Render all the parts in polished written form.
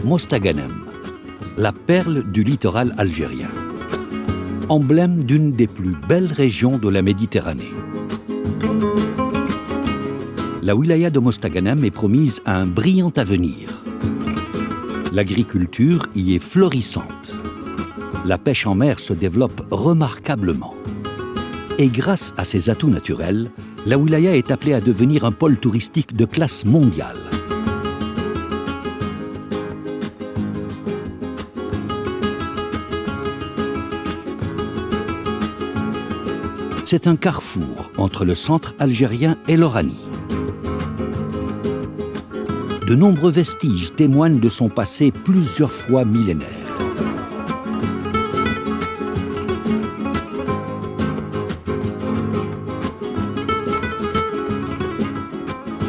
Mostaganem, la perle du littoral algérien, emblème d'une des plus belles régions de la Méditerranée. La wilaya de Mostaganem est promise à un brillant avenir. L'agriculture y est florissante. La pêche en mer se développe remarquablement. Et grâce à ses atouts naturels, la wilaya est appelée à devenir un pôle touristique de classe mondiale. C'est un carrefour entre le centre algérien et l'Oranie. De nombreux vestiges témoignent de son passé plusieurs fois millénaire.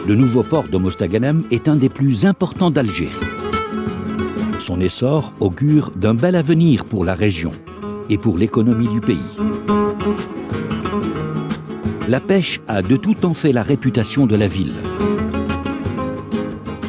Le nouveau port de Mostaganem est un des plus importants d'Algérie. Son essor augure d'un bel avenir pour la région et pour l'économie du pays. La pêche a de tout temps fait la réputation de la ville.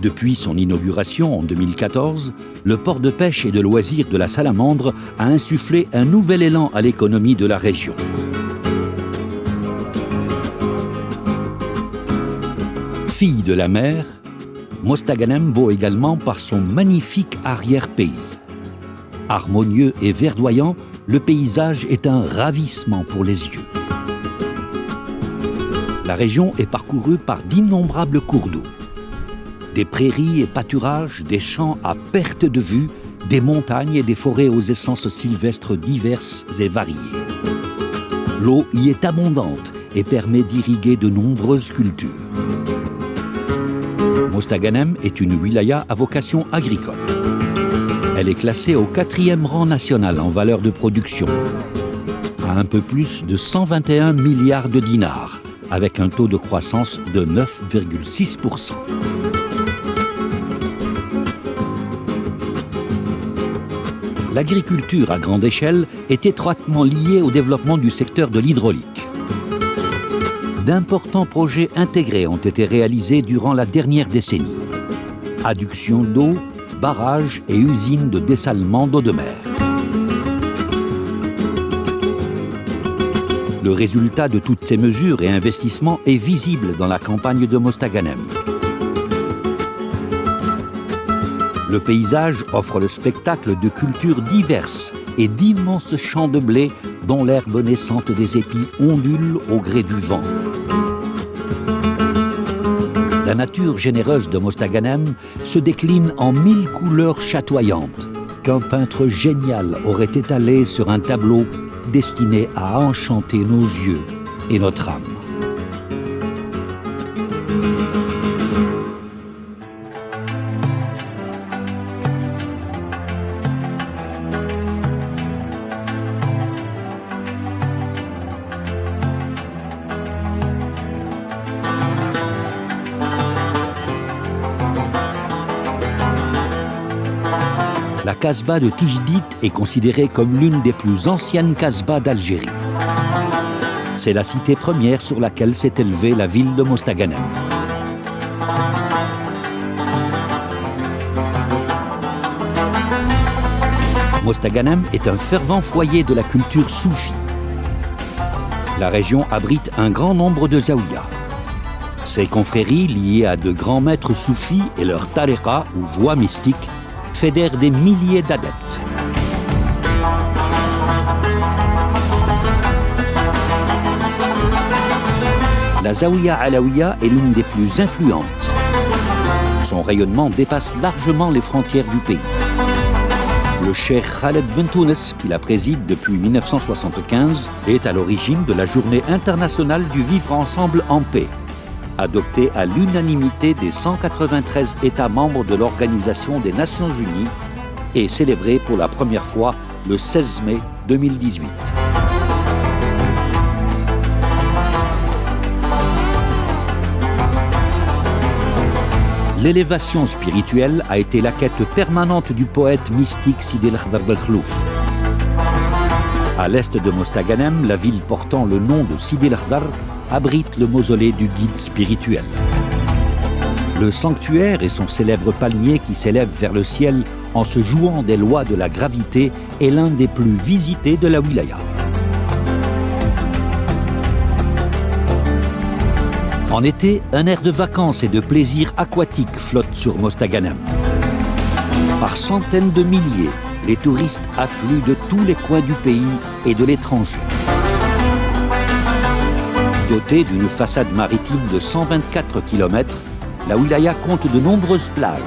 Depuis son inauguration en 2014, le port de pêche et de loisirs de la Salamandre a insufflé un nouvel élan à l'économie de la région. Fille de la mer, Mostaganem vaut également par son magnifique arrière-pays. Harmonieux et verdoyant, le paysage est un ravissement pour les yeux. La région est parcourue par d'innombrables cours d'eau. Des prairies et pâturages, des champs à perte de vue, des montagnes et des forêts aux essences sylvestres diverses et variées. L'eau y est abondante et permet d'irriguer de nombreuses cultures. Mostaganem est une wilaya à vocation agricole. Elle est classée au 4e rang national en valeur de production, à un peu plus de 121 milliards de dinars, avec un taux de croissance de 9,6%. L'agriculture à grande échelle est étroitement liée au développement du secteur de l'hydraulique. D'importants projets intégrés ont été réalisés durant la dernière décennie. Adduction d'eau, barrages et usines de dessalement d'eau de mer. Le résultat de toutes ces mesures et investissements est visible dans la campagne de Mostaganem. Le paysage offre le spectacle de cultures diverses et d'immenses champs de blé dont l'herbe naissante des épis ondule au gré du vent. La nature généreuse de Mostaganem se décline en 1000 couleurs chatoyantes qu'un peintre génial aurait étalées sur un tableau destiné à enchanter nos yeux et notre âme. La Kasbah de Tijdit est considérée comme l'une des plus anciennes Kasbahs d'Algérie. C'est la cité première sur laquelle s'est élevée la ville de Mostaganem. Mostaganem est un fervent foyer de la culture soufie. La région abrite un grand nombre de zaouïas. Ces confréries liées à de grands maîtres soufis et leurs tariqa ou voies mystiques fédèrent des milliers d'adeptes. La Zaouïa Alaouia est l'une des plus influentes. Son rayonnement dépasse largement les frontières du pays. Le cheikh Khaled Bentounes, qui la préside depuis 1975, est à l'origine de la Journée internationale du vivre ensemble en paix, adoptée à l'unanimité des 193 États membres de l'Organisation des Nations Unies et célébrée pour la première fois le 16 mai 2018. l'élévation spirituelle a été la quête permanente du poète mystique Sidi El Khdar Belkhlouf. À l'est de Mostaganem, la ville portant le nom de Sidi El Khdar abrite le mausolée du guide spirituel. Le sanctuaire et son célèbre palmier qui s'élève vers le ciel en se jouant des lois de la gravité est l'un des plus visités de la wilaya. En été, un air de vacances et de plaisir aquatique flotte sur Mostaganem. Par centaines de milliers, les touristes affluent de tous les coins du pays et de l'étranger. Dotée d'une façade maritime de 124 km, la wilaya compte de nombreuses plages,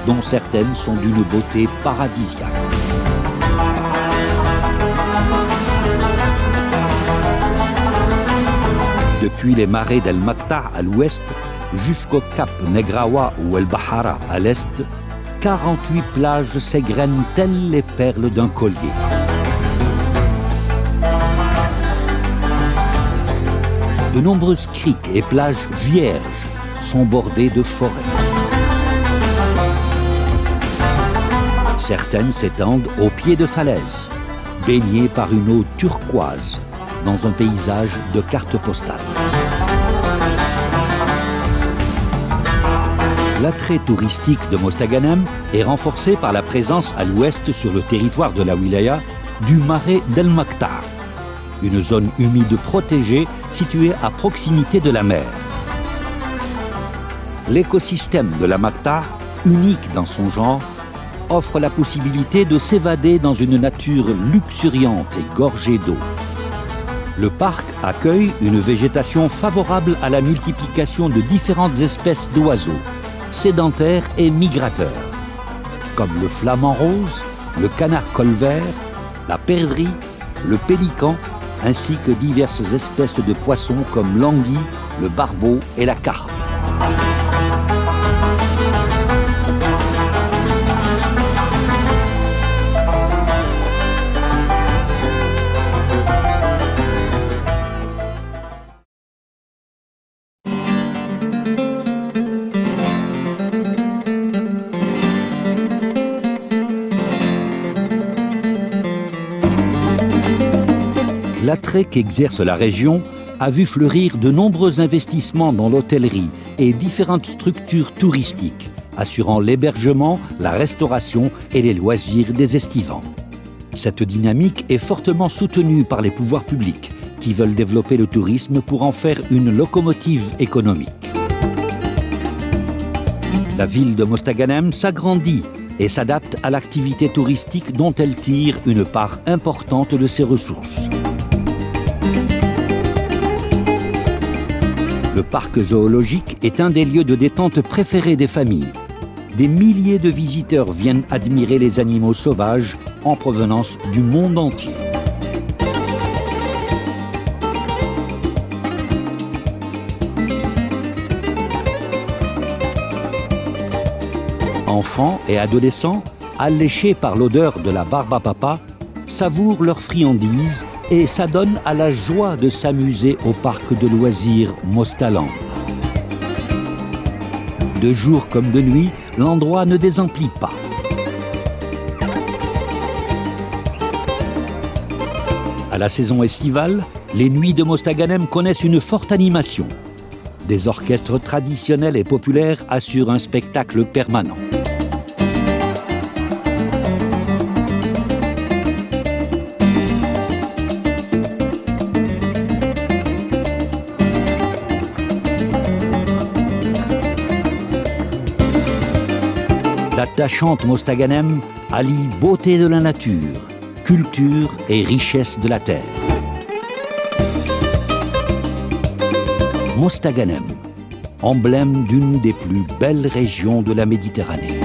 dont certaines sont d'une beauté paradisiaque. Depuis les marais d'El Makta à l'ouest jusqu'au cap Negrawa ou El Bahara à l'est, 48 plages s'égrènent telles les perles d'un collier. De nombreuses criques et plages vierges sont bordées de forêts. Certaines s'étendent au pied de falaises, baignées par une eau turquoise, dans un paysage de carte postale. L'attrait touristique de Mostaganem est renforcé par la présence à l'ouest sur le territoire de la wilaya du marais d'El Makta, une zone humide protégée située à proximité de la mer. L'écosystème de la Makta, unique dans son genre, offre la possibilité de s'évader dans une nature luxuriante et gorgée d'eau. Le parc accueille une végétation favorable à la multiplication de différentes espèces d'oiseaux, sédentaires et migrateurs, comme le flamant rose, le canard colvert, la perdrix, le pélican, ainsi que diverses espèces de poissons comme l'anguille, le barbeau et la carpe. L'attrait qu'exerce la région a vu fleurir de nombreux investissements dans l'hôtellerie et différentes structures touristiques, assurant l'hébergement, la restauration et les loisirs des estivants. Cette dynamique est fortement soutenue par les pouvoirs publics, qui veulent développer le tourisme pour en faire une locomotive économique. La ville de Mostaganem s'agrandit et s'adapte à l'activité touristique dont elle tire une part importante de ses ressources. Le parc zoologique est un des lieux de détente préférés des familles. Des milliers de visiteurs viennent admirer les animaux sauvages en provenance du monde entier. Enfants et adolescents, alléchés par l'odeur de la barbe à papa, savourent leurs friandises et s'adonnent à la joie de s'amuser au parc de loisirs Mostaland. De jour comme de nuit, l'endroit ne désemplit pas. À la saison estivale, les nuits de Mostaganem connaissent une forte animation. Des orchestres traditionnels et populaires assurent un spectacle permanent. L'attachante Mostaganem allie beauté de la nature, culture et richesse de la terre. Mostaganem, emblème d'une des plus belles régions de la Méditerranée.